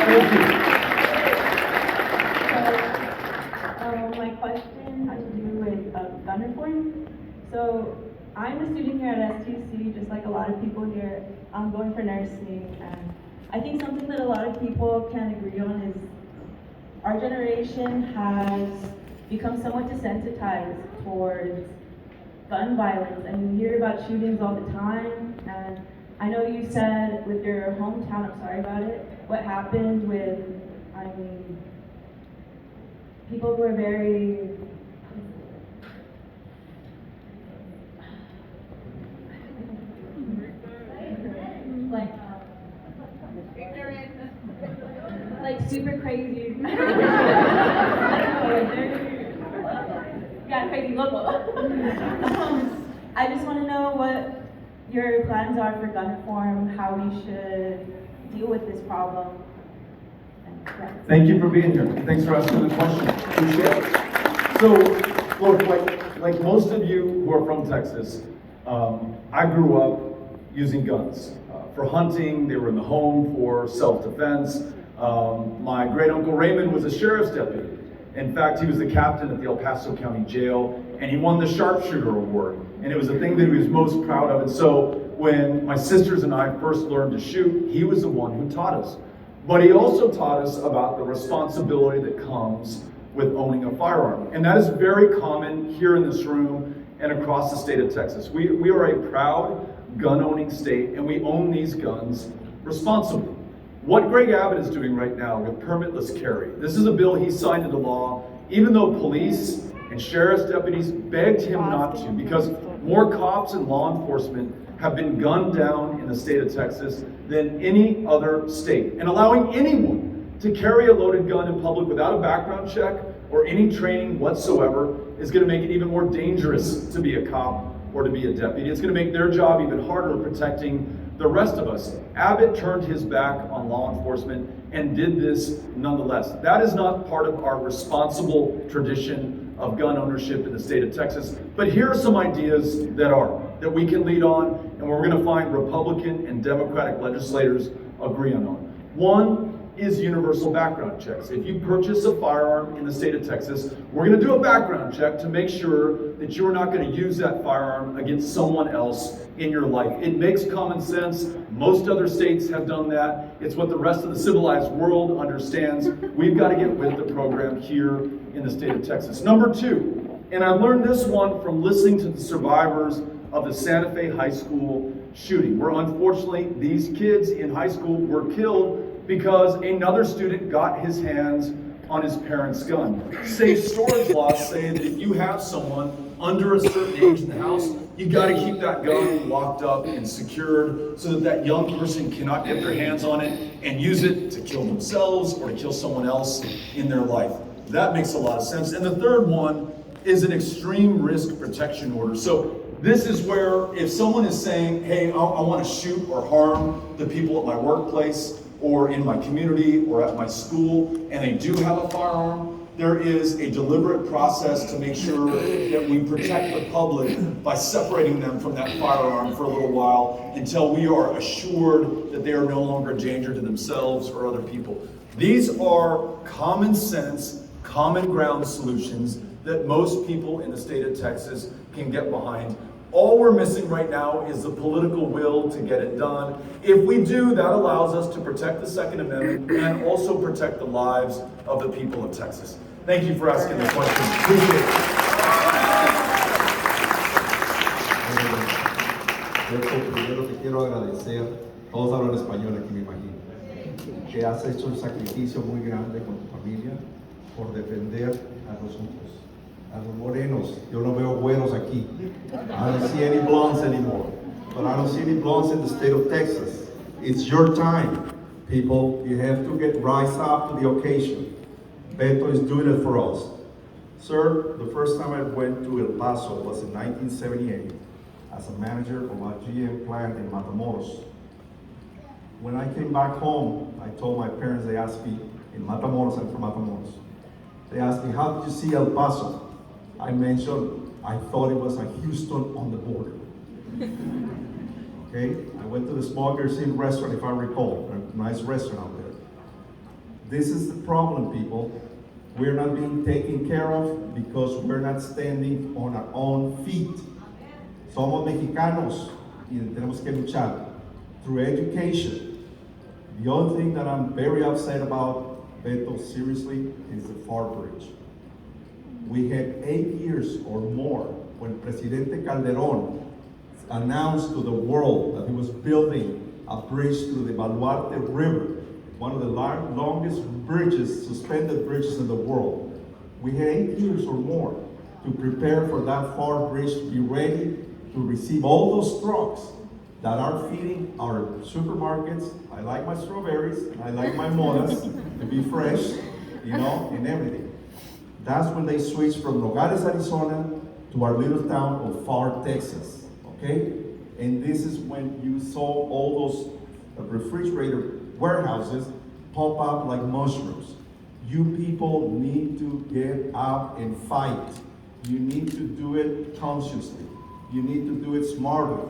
Thank you. My question has to do with gun reform. So I'm a student here at STC, just like a lot of people here. I'm going for nursing, and I think something that a lot of people can agree on is our generation has become somewhat desensitized towards gun violence, and you hear about shootings all the time. And I know you said with your hometown, I'm sorry about it, what happened with, people who are very like super crazy. I don't know, like they're crazy local. I just want to know what your plans are for gun reform, how we should deal with this problem. Thank you for being here. Thanks for asking the question. Appreciate it. So, look, like most of you who are from Texas, I grew up using guns for hunting. They were in the home for self-defense. My great uncle Raymond was a sheriff's deputy. In fact, he was the captain at the El Paso County Jail, and he won the Sharpshooter Award. And it was the thing that he was most proud of. And so when my sisters and I first learned to shoot, he was the one who taught us. But he also taught us about the responsibility that comes with owning a firearm. And that is very common here in this room and across the state of Texas. We are a proud gun-owning state, and we own these guns responsibly. What Greg Abbott is doing right now with permitless carry, this is a bill he signed into law, even though police and sheriff's deputies begged him not to, because more cops and law enforcement have been gunned down in the state of Texas than any other state. And allowing anyone to carry a loaded gun in public without a background check or any training whatsoever is going to make it even more dangerous to be a cop or to be a deputy. It's going to make their job even harder protecting the rest of us. Abbott turned his back on law enforcement and did this nonetheless. That is not part of our responsible tradition of gun ownership in the state of Texas. But here are some ideas that we can lead on, and we're going to find Republican and Democratic legislators agreeing on. One is universal background checks. If you purchase a firearm in the state of Texas, we're going to do a background check to make sure that you're not going to use that firearm against someone else in your life. It makes common sense. Most other states have done that. It's what the rest of the civilized world understands. We've got to get with the program here in the state of Texas. Number two, and I learned this one from listening to the survivors of the Santa Fe High School shooting, where unfortunately these kids in high school were killed because another student got his hands on his parents' gun. Safe storage laws say that if you have someone under a certain age in the house, you got to keep that gun locked up and secured so that that young person cannot get their hands on it and use it to kill themselves or to kill someone else in their life. That makes a lot of sense. And the third one is an extreme risk protection order. So this is where if someone is saying, hey, I want to shoot or harm the people at my workplace or in my community or at my school, and they do have a firearm, there is a deliberate process to make sure that we protect the public by separating them from that firearm for a little while until we are assured that they are no longer a danger to themselves or other people. These are common sense, common ground solutions that most people in the state of Texas can get behind. All we're missing right now is the political will to get it done. If we do, that allows us to protect the Second Amendment and also protect the lives of the people of Texas. Thank you for asking the question. Appreciate it. Beto, primero te quiero agradecer, todos hablan español aquí me imagino, que has hecho un sacrificio muy grande con tu familia por defender a nosotros, a los morenos. Yo no veo güeros aquí. I don't see any blondes anymore. but I don't see any blondes in the state of Texas. It's your time, people. You have to rise up to the occasion. Beto is doing it for us. Sir, the first time I went to El Paso was in 1978 as a manager of a GM plant in Matamoros. When I came back home, I told my parents, they asked me, in Matamoros, I'm from Matamoros. They asked me, how did you see El Paso? I mentioned, I thought it was like Houston on the border. Okay, I went to the Smokers Inn restaurant, if I recall, a nice restaurant out there. This is the problem, people. We're not being taken care of because we're not standing on our own feet. Somos mexicanos y tenemos que luchar through education. The other thing that I'm very upset about, Beto, seriously, is the FAR bridge. We had 8 years or more when Presidente Calderón announced to the world that he was building a bridge through the Baluarte River, one of the longest bridges, suspended bridges in the world. We had 8 years or more to prepare for that FAR bridge to be ready to receive all those trucks that are feeding our supermarkets. I like my strawberries, I like my moras to be fresh, you know, and everything. That's when they switched from Nogales, Arizona to our little town of FAR, Texas, okay? And this is when you saw all those refrigerator warehouses pop up like mushrooms. You people need to get up and fight. You need to do it consciously. You need to do it smartly.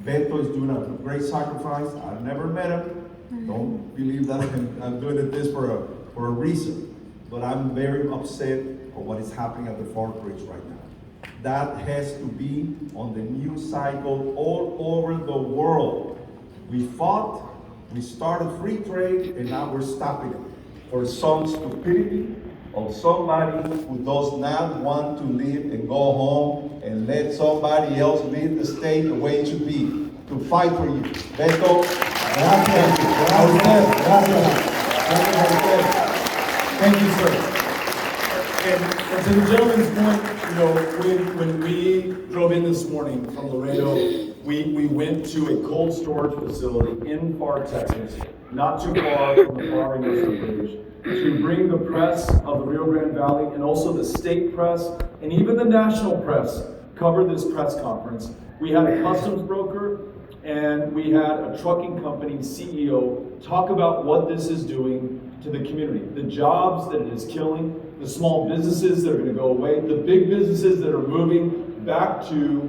Beto is doing a great sacrifice. I've never met him. Don't believe that I'm doing this for a reason. But I'm very upset of what is happening at the FAR bridge right now. That has to be on the news cycle all over the world. We fought, we started free trade, and now we're stopping it for some stupidity of somebody who does not want to live and go home and let somebody else lead the state the way it should be, to fight for you. Beto, gracias. Thank you, sir. And to the gentleman's point, you know, when we drove in this morning from Laredo, we went to a cold storage facility in FAR, Texas, not too far from the FAR Industrial Bridge, to bring the press of the Rio Grande Valley and also the state press and even the national press cover this press conference. We had a customs broker and we had a trucking company CEO talk about what this is doing to the community, the jobs that it is killing, the small businesses that are going to go away, the big businesses that are moving back to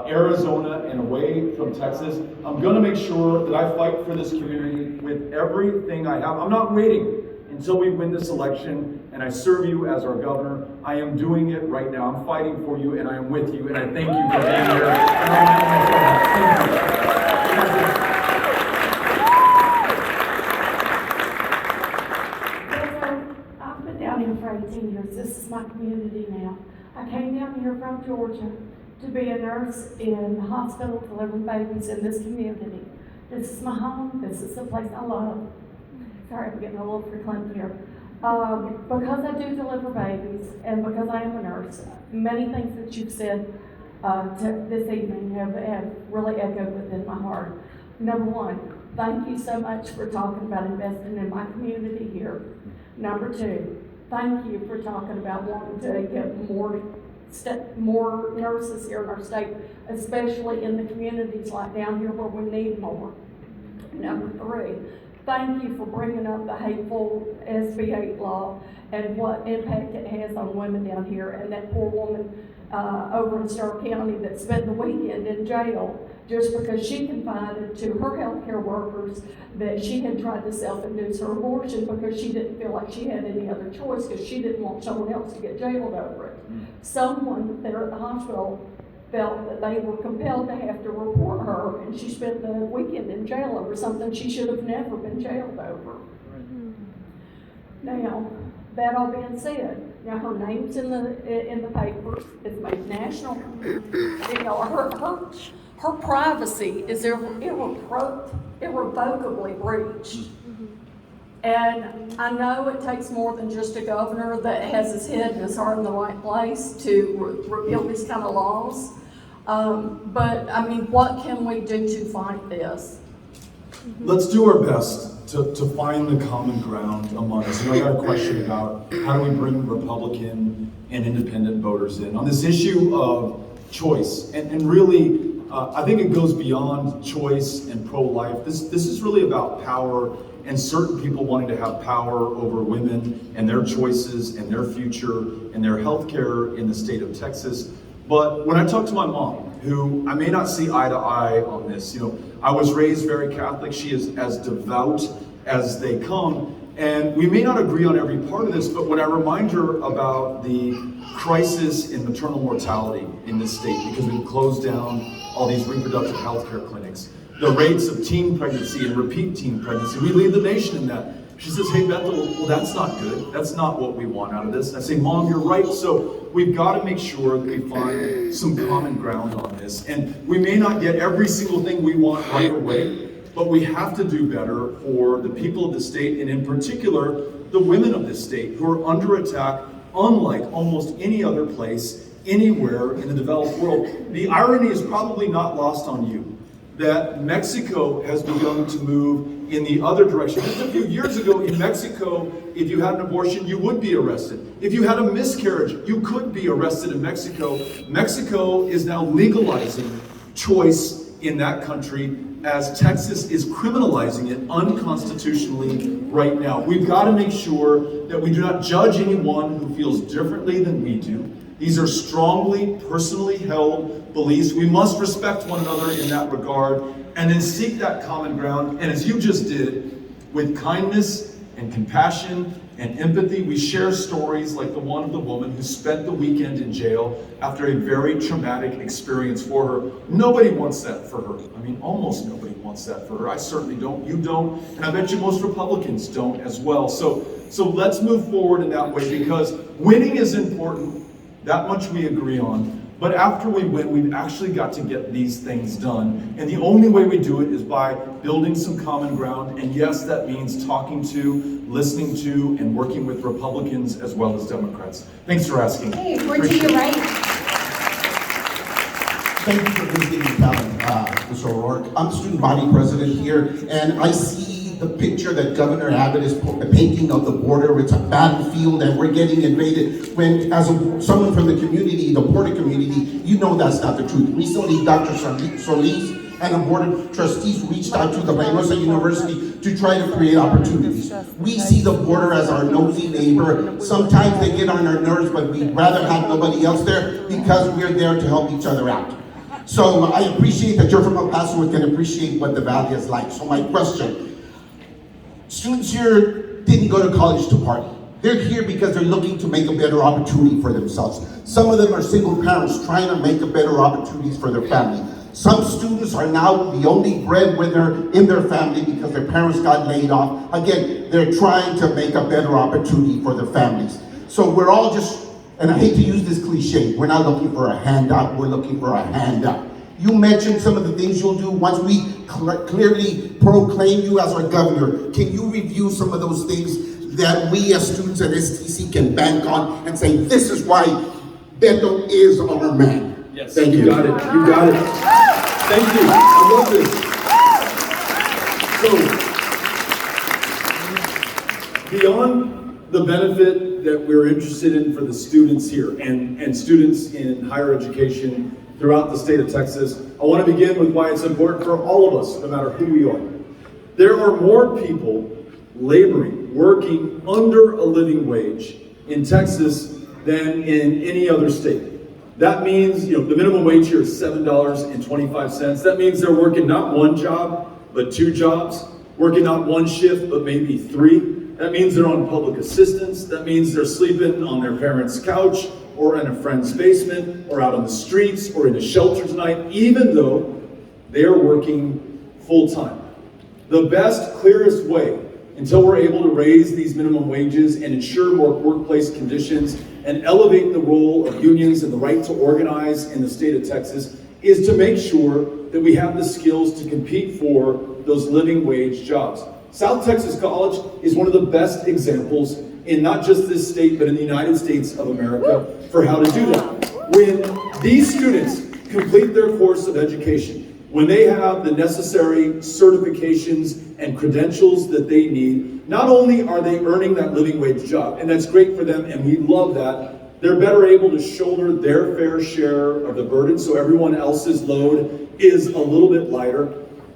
Arizona and away from Texas. I'm going to make sure that I fight for this community with everything I have. I'm not waiting until we win this election and I serve you as our governor. I am doing it right now. I'm fighting for you and I am with you and I thank you for being here. I've been down here for 18 years. This is my community now. I came down here from Georgia to be a nurse in the hospital delivering babies in this community. This is my home. This is the place I love. Sorry, I'm getting a little verklempt here. Because I do deliver babies and because I am a nurse, many things that you've said this evening have really echoed within my heart. Number one, thank you so much for talking about investing in my community here. Number two, thank you for talking about wanting to get more nurses here in our state, especially in the communities like down here where we need more. Number three, thank you for bringing up the hateful SB 8 law and what impact it has on women down here, and that poor woman over in Stark County that spent the weekend in jail just because she confided to her healthcare workers that she had tried to self-induce her abortion because she didn't feel like she had any other choice because she didn't want someone else to get jailed over it. Someone there at the hospital felt that they were compelled to have to report her, and she spent the weekend in jail over something she should have never been jailed over. Now, that all being said, now her name's in the papers. It's made national. You know, her privacy is irrevocably breached. And I know it takes more than just a governor that has his head and his heart in the right place to repeal these kind of laws. But I mean, what can we do to fight this? Let's do our best to find the common ground among us. And I got a question about how do we bring Republican and independent voters in on this issue of choice. And really, I think it goes beyond choice and pro-life. This is really about power and certain people wanting to have power over women and their choices and their future and their health care in the state of Texas. But when I talk to my mom, who I may not see eye to eye on this, I was raised very Catholic. She is as devout as they come. And we may not agree on every part of this, but when I remind her about the crisis in maternal mortality in this state, because we've closed down all these reproductive health care clinics, the rates of teen pregnancy and repeat teen pregnancy, we lead the nation in that. She says, hey, Beto, well, that's not good. That's not what we want out of this. And I say, Mom, you're right. So we've got to make sure that we find some common ground on this. And we may not get every single thing we want right away, but we have to do better for the people of the state, and in particular, the women of this state who are under attack, unlike almost any other place, anywhere in the developed world. The irony is probably not lost on you that Mexico has begun to move in the other direction. Just a few years ago in Mexico, if you had an abortion, you would be arrested. If you had a miscarriage, you could be arrested in Mexico. Mexico is now legalizing choice in that country, as Texas is criminalizing it unconstitutionally right now. We've got to make sure that we do not judge anyone who feels differently than we do. These are strongly, personally held beliefs. We must respect one another in that regard, and then seek that common ground. And as you just did, with kindness and compassion and empathy, we share stories like the one of the woman who spent the weekend in jail after a very traumatic experience for her. Nobody wants that for her. I mean, almost nobody wants that for her. I certainly don't. You don't. And I bet you most Republicans don't as well. So let's move forward in that way, because winning is important. That much we agree on. But after we win, we've actually got to get these things done. And the only way we do it is by building some common ground. And yes, that means talking to, listening to, and working with Republicans as well as Democrats. Thanks for asking. Hey, we're to your right. Thank you for visiting McAllen, Mr. O'Rourke. I'm the student body president here, and I see the picture that Governor Abbott is painting of the border. It's a battlefield and we're getting invaded. When, as someone from the community, the border community, you know that's not the truth. Recently, Dr. Solis and the board of trustees reached out to the Reynosa University to try to create opportunities. We see the border as our nosy neighbor. Sometimes they get on our nerves, but we'd rather have nobody else there because we're there to help each other out. So I appreciate that you're from El Paso and can appreciate what the valley is like. So my question, students here didn't go to college to party. They're here because they're looking to make a better opportunity for themselves. Some of them are single parents trying to make a better opportunities for their family. Some students are now the only breadwinner in their family because their parents got laid off. Again, they're trying to make a better opportunity for their families. So we're all just, and I hate to use this cliche, we're not looking for a handout, we're looking for a handout. You mentioned some of the things you'll do once we clearly proclaim you as our governor. Can you review some of those things that we as students at STC can bank on and say, this is why Beto is our man? Yes, thank you. You got it. You got it. Thank you. I love this. So, beyond the benefit that we're interested in for the students here and students in higher education throughout the state of Texas, I want to begin with why it's important for all of us, no matter who we are. There are more people laboring, working under a living wage in Texas than in any other state. That means, the minimum wage here is $7.25. That means they're working not one job, but two jobs, working not one shift, but maybe three. That means they're on public assistance. That means they're sleeping on their parents' couch, or in a friend's basement, or out on the streets, or in a shelter tonight, even though they are working full-time. The best, clearest way, until we're able to raise these minimum wages and ensure more workplace conditions and elevate the role of unions and the right to organize in the state of Texas, is to make sure that we have the skills to compete for those living wage jobs. South Texas College is one of the best examples in not just this state, but in the United States of America for how to do that. When these students complete their course of education. When they have the necessary certifications and credentials that they need, not only are they earning that living wage job, and that's great for them, and we love that, they're better able to shoulder their fair share of the burden, so everyone else's load is a little bit lighter.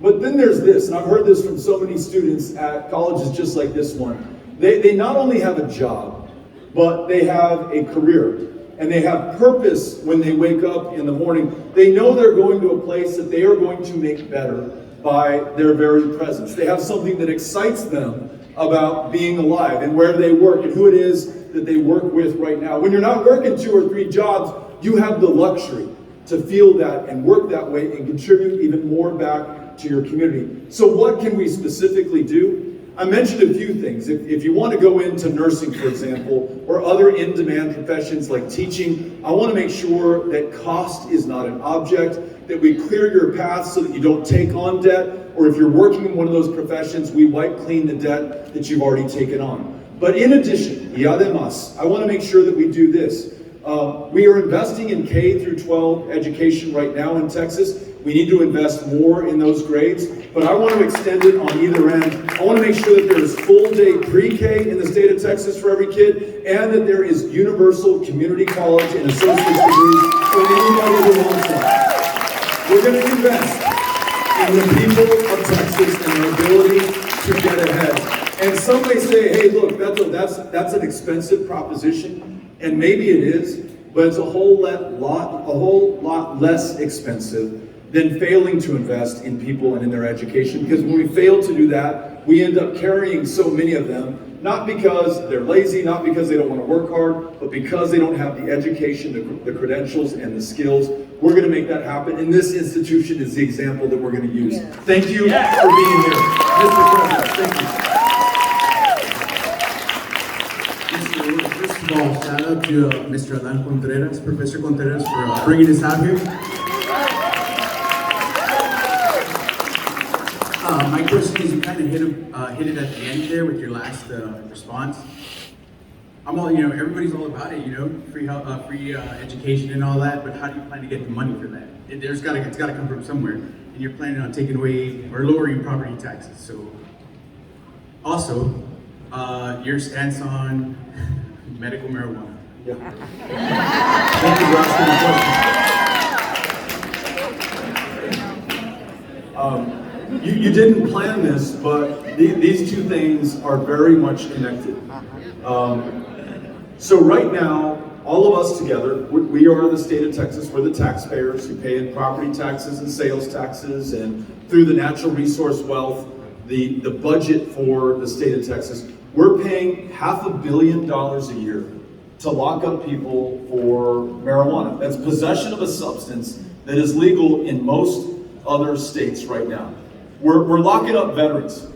But then there's this, and I've heard this from so many students at colleges just like this one. They not only have a job, but they have a career. And they have purpose when they wake up in the morning. They know they're going to a place that they are going to make better by their very presence. They have something that excites them about being alive and where they work and who it is that they work with right now. When you're not working 2 or 3 jobs, you have the luxury to feel that and work that way and contribute even more back to your community. So what can we specifically do? I mentioned a few things. If you want to go into nursing, for example, or other in-demand professions like teaching, I want to make sure that cost is not an object, that we clear your path so that you don't take on debt, or if you're working in one of those professions, we wipe clean the debt that you've already taken on. But in addition, y además, I want to make sure that we do this. We are investing in K through 12 education right now in Texas. We need to invest more in those grades, but I want to extend it on either end. I want to make sure that there is full day pre-K in the state of Texas for every kid, and that there is universal community college and associate's degrees for anybody who wants one. We're going to invest in the people of Texas and their ability to get ahead. And some may say, hey, look, that's an expensive proposition, and maybe it is, but it's a whole lot less expensive than failing to invest in people and in their education. Because when we fail to do that, we end up carrying so many of them, not because they're lazy, not because they don't want to work hard, but because they don't have the education, the credentials, and the skills. We're going to make that happen, and this institution is the example that we're going to use. Thank you for being here. Mr. President, thank you. First of all, shout out to Mr. Alan Contreras, Professor Contreras, for bringing us out here. My question is, you kind of hit it at the end there with your last response. I'm all, everybody's all about it, free education and all that, but how do you plan to get the money for that? It's got to come from somewhere, and you're planning on taking away or lowering property taxes. So, also, your stance on medical marijuana. Yeah. Thank you for asking the question. You didn't plan this, but these two things are very much connected. So right now, all of us together, we are the state of Texas. We're the taxpayers who pay in property taxes and sales taxes, and through the natural resource wealth, the budget for the state of Texas. We're paying $500 million a year to lock up people for marijuana. That's possession of a substance that is legal in most other states right now. We're locking up veterans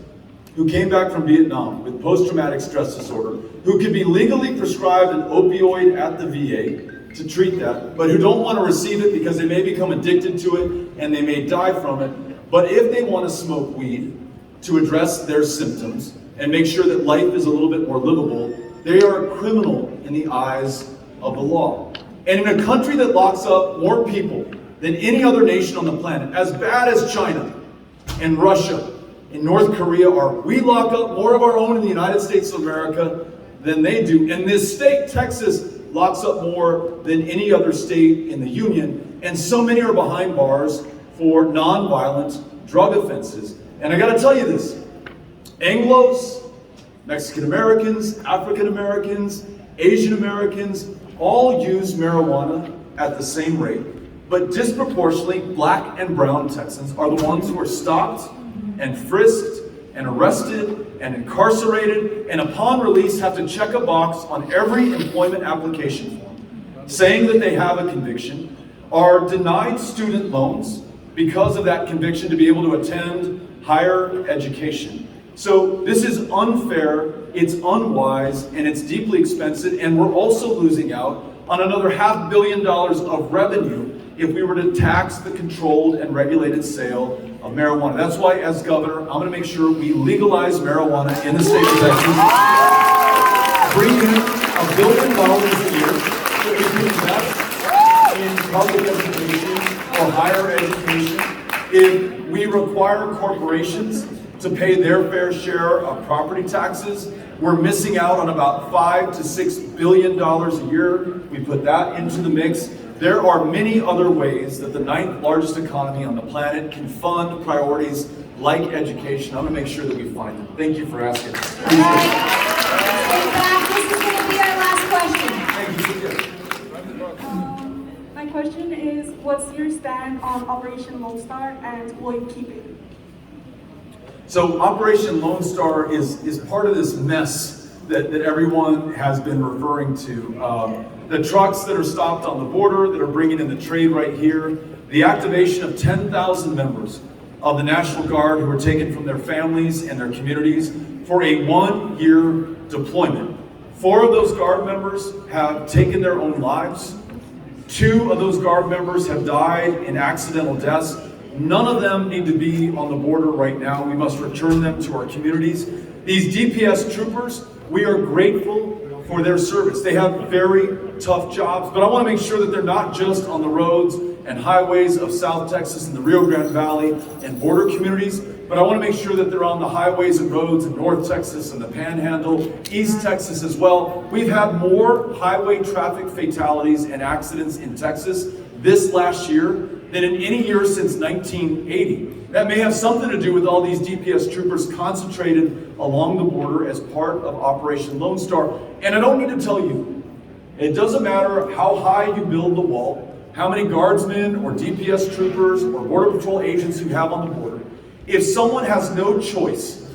who came back from Vietnam with post-traumatic stress disorder, who could be legally prescribed an opioid at the VA to treat that, but who don't want to receive it because they may become addicted to it and they may die from it. But if they want to smoke weed to address their symptoms and make sure that life is a little bit more livable, they are a criminal in the eyes of the law. And in a country that locks up more people than any other nation on the planet, as bad as China and Russia and North Korea are, we lock up more of our own in the United States of America than they do. And this state, Texas, locks up more than any other state in the union. And so many are behind bars for nonviolent drug offenses. And I gotta tell you this, Anglos, Mexican Americans, African Americans, Asian Americans, all use marijuana at the same rate. But disproportionately, black and brown Texans are the ones who are stopped and frisked and arrested and incarcerated, and upon release have to check a box on every employment application form saying that they have a conviction, are denied student loans because of that conviction to be able to attend higher education. So this is unfair, it's unwise, and it's deeply expensive, and we're also losing out on another $500 million of revenue if we were to tax the controlled and regulated sale of marijuana. That's why, as governor, I'm going to make sure we legalize marijuana in the state of Texas, bring in $1 billion a year so we can invest in public education, higher education, if we require corporations to pay their fair share of property taxes, we're missing out on about $5 to $6 billion a year. We put that into the mix. There are many other ways that the 9th largest economy on the planet can fund priorities like education. I'm going to make sure that we find them. Thank you for asking. All right. Stay back. This is going to be our last question. My question is, what's your stand on Operation Lone Star, and will you keep it? So Operation Lone Star is part of this mess that everyone has been referring to. The trucks that are stopped on the border, that are bringing in the trade right here, the activation of 10,000 members of the National Guard who were taken from their families and their communities for a 1-year deployment. 4 of those Guard members have taken their own lives. 2 of those Guard members have died in accidental deaths. None of them need to be on the border right now. We must return them to our communities. These DPS troopers, we are grateful for their service. They have very tough jobs, but I want to make sure that they're not just on the roads and highways of South Texas and the Rio Grande Valley and border communities, but I want to make sure that they're on the highways and roads in North Texas and the Panhandle, East Texas as well. We've had more highway traffic fatalities and accidents in Texas this last year than in any year since 1980. That may have something to do with all these DPS troopers concentrated along the border as part of Operation Lone Star. And I don't need to tell you, it doesn't matter how high you build the wall, how many guardsmen or DPS troopers or Border Patrol agents you have on the border, if someone has no choice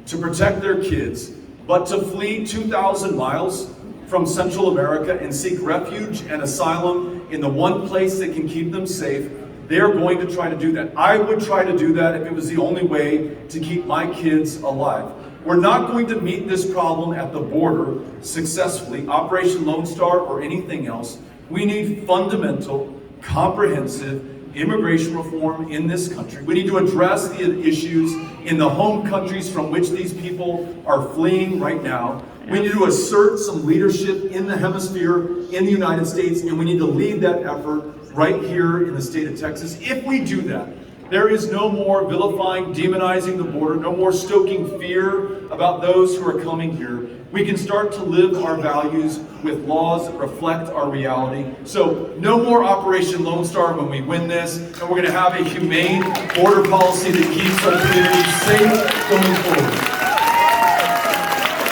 to protect their kids but to flee 2,000 miles from Central America and seek refuge and asylum in the one place that can keep them safe, they're going to try to do that. I would try to do that if it was the only way to keep my kids alive. We're not going to meet this problem at the border successfully, Operation Lone Star or anything else. We need fundamental, comprehensive immigration reform in this country. We need to address the issues in the home countries from which these people are fleeing right now. We need to assert some leadership in the hemisphere, in the United States, and we need to lead that effort right here in the state of Texas. If we do that, there is no more vilifying, demonizing the border, no more stoking fear about those who are coming here. We can start to live our values with laws that reflect our reality. So no more Operation Lone Star when we win this, and we're going to have a humane border policy that keeps our communities safe going forward.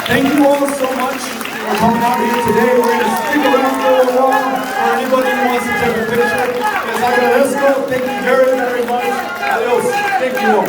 Thank you all so much for coming out here today. We're going to stick around for a little while for anybody who wants to take a picture. As I got escort, thank you very, very much. Adios. Thank you all.